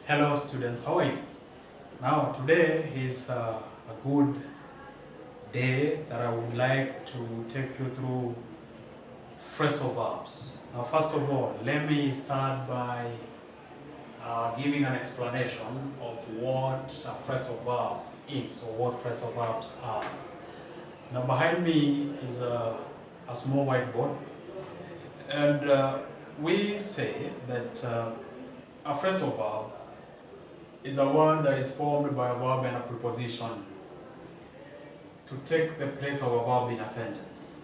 Hello students, how are you? Now today is a good day that I would like to take you through phrasal verbs. Now first of all, let me start by giving an explanation of what a phrasal verb is or what phrasal verbs are. Now behind me is a small whiteboard, and we say that a phrasal verb is a word that is formed by a verb and a preposition to take the place of a verb in a sentence.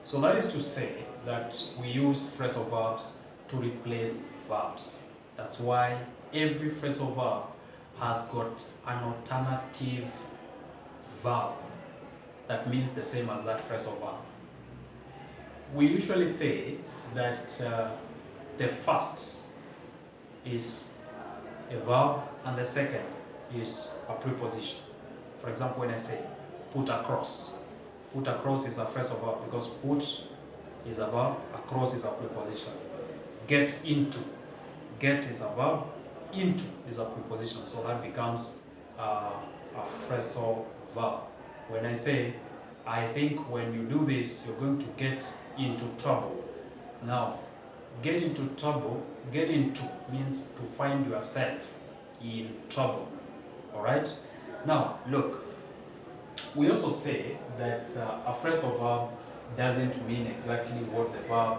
So that is to say that we use phrasal verbs to replace verbs. That's why every phrasal verb has got an alternative verb that means the same as that phrasal verb. We usually say that the first is a verb and the second is a preposition. For example, when I say put across is a phrasal verb because put is a verb, across is a preposition. Get is a verb, into is a preposition, so that becomes a phrasal verb. When I say, I think when you do this, you're going to get into trouble. Now, get into trouble, get into means to find yourself in trouble. Alright? Now, look, we also say that a phrasal verb doesn't mean exactly what the verb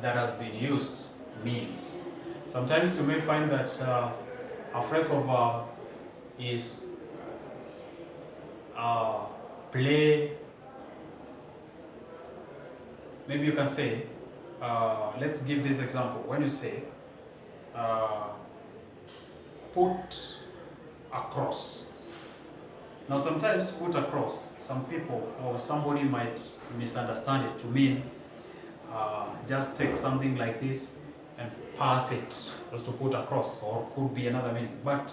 that has been used means. Sometimes you may find that a phrasal verb is play. Maybe you can say, let's give this example. When you say, put across. Now sometimes put across, some people or somebody might misunderstand it to mean just take something like this and pass it, just to put across, or could be another meaning. But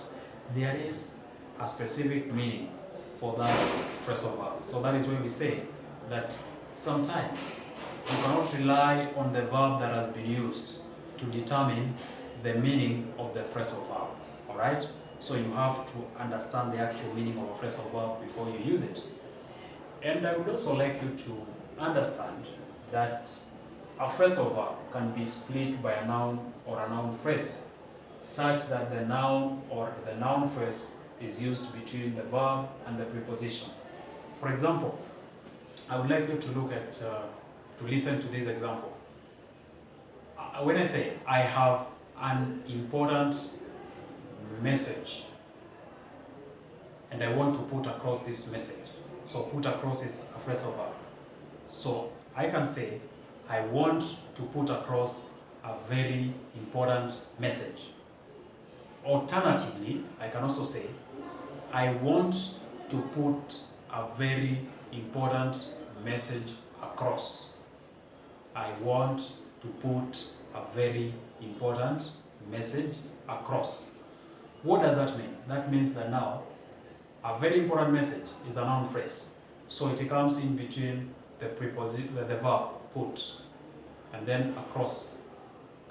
there is a specific meaning for that phrasal verb. So that is when we say that sometimes you cannot rely on the verb that has been used to determine the meaning of the phrasal verb. Alright? So you have to understand the actual meaning of a phrasal verb before you use it. And I would also like you to understand that a phrasal verb can be split by a noun or a noun phrase, such that the noun or the noun phrase is used between the verb and the preposition. For example, I would like you to look at, to listen to this example. When I say, I have an important message and I want to put across this message. So put across is a phrasal verb. So I can say, I want to put across a very important message. Alternatively, I can also say, I want to put a very important message across. I want to put a very important message across. What does that mean? That means that now a very important message is a noun phrase. So it comes in between the preposition, the verb put, and then across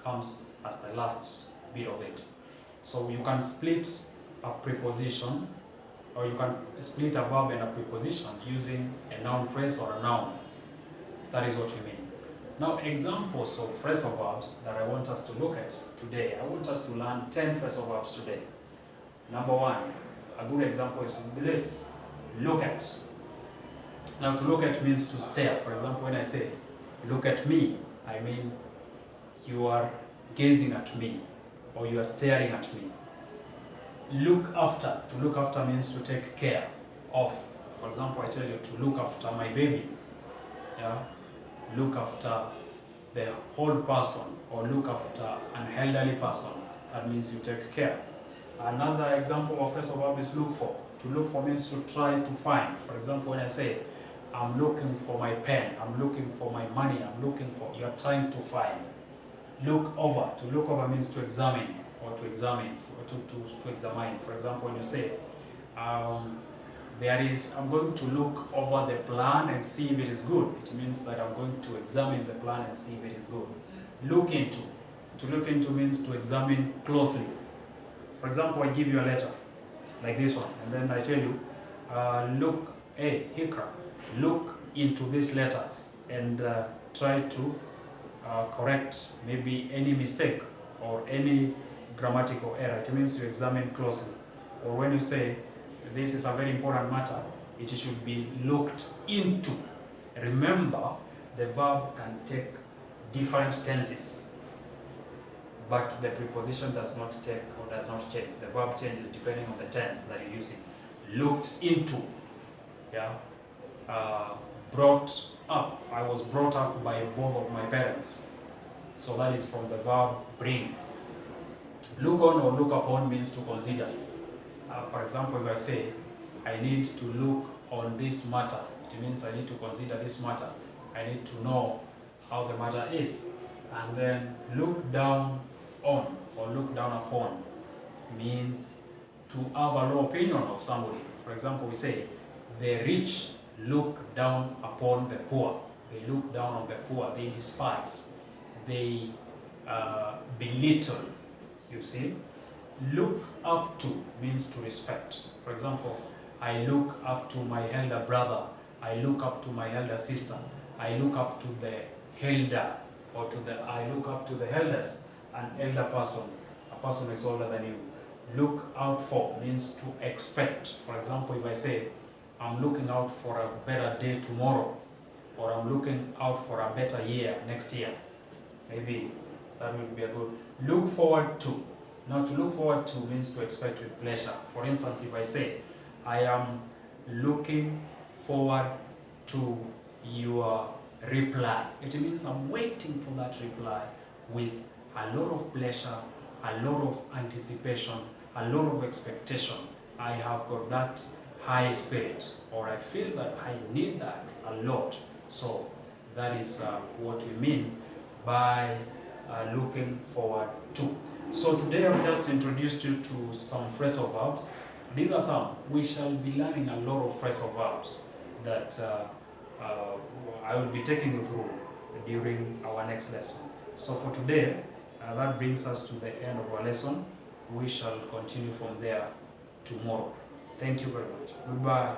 comes as the last bit of it. So you can split a preposition, or you can split a verb and a preposition using a noun phrase or a noun. That is what we mean. Now, examples of phrasal verbs that I want us to look at today. I want us to learn 10 phrasal verbs today. Number one, a good example is this: look at. Now, to look at means to stare. For example, when I say, look at me, I mean you are gazing at me, or you are staring at me. Look after. To look after means to take care of. For example, I tell you to look after my baby. Yeah? Look after the whole person, or look after an elderly person. That means you take care. Another example of phrasal verb is look for. To look for means to try to find. For example, when I say, I'm looking for my pen, I'm looking for my money, I'm looking for, you're trying to find. Look over. To look over means to examine, or to examine, or to examine. For example, when you say, I'm going to look over the plan and see if it is good. It means that I'm going to examine the plan and see if it is good. Look into. To look into means to examine closely. For example, I give you a letter like this one, and then I tell you, look, hey, Hikra, look into this letter and try to correct maybe any mistake or any grammatical error. It means you examine closely. Or when you say, this is a very important matter, it should be looked into. Remember, the verb can take different tenses, but the preposition does not take or does not change. The verb changes depending on the tense that you're using. Looked into, yeah. Brought up. I was brought up by both of my parents. So that is from the verb bring. Look on or look upon means to consider. For example, if I say, I need to look on this matter, it means I need to consider this matter. I need to know how the matter is. And then look down on or look down upon means to have a low opinion of somebody. For example, we say, the rich look down upon the poor. They look down on the poor. They despise. They belittle. You see? Look up to means to respect. For example, I look up to my elder brother. I look up to my elder sister. I look up to the elder, or I look up to the elders, an elder person. A person who is older than you. Look out for means to expect. For example, if I say, I'm looking out for a better day tomorrow, or I'm looking out for a better year next year, maybe that would be a good. Look forward to. Now, to look forward to means to expect with pleasure. For instance, if I say, I am looking forward to your reply, it means I'm waiting for that reply with a lot of pleasure, a lot of anticipation, a lot of expectation. I have got that high spirit, or I feel that I need that a lot. So that is what we mean by looking forward to. So today I've just introduced you to some phrasal verbs. These are some. We shall be learning a lot of phrasal verbs that I will be taking you through during our next lesson. So for today, that brings us to the end of our lesson. We shall continue from there tomorrow. Thank you very much. Goodbye.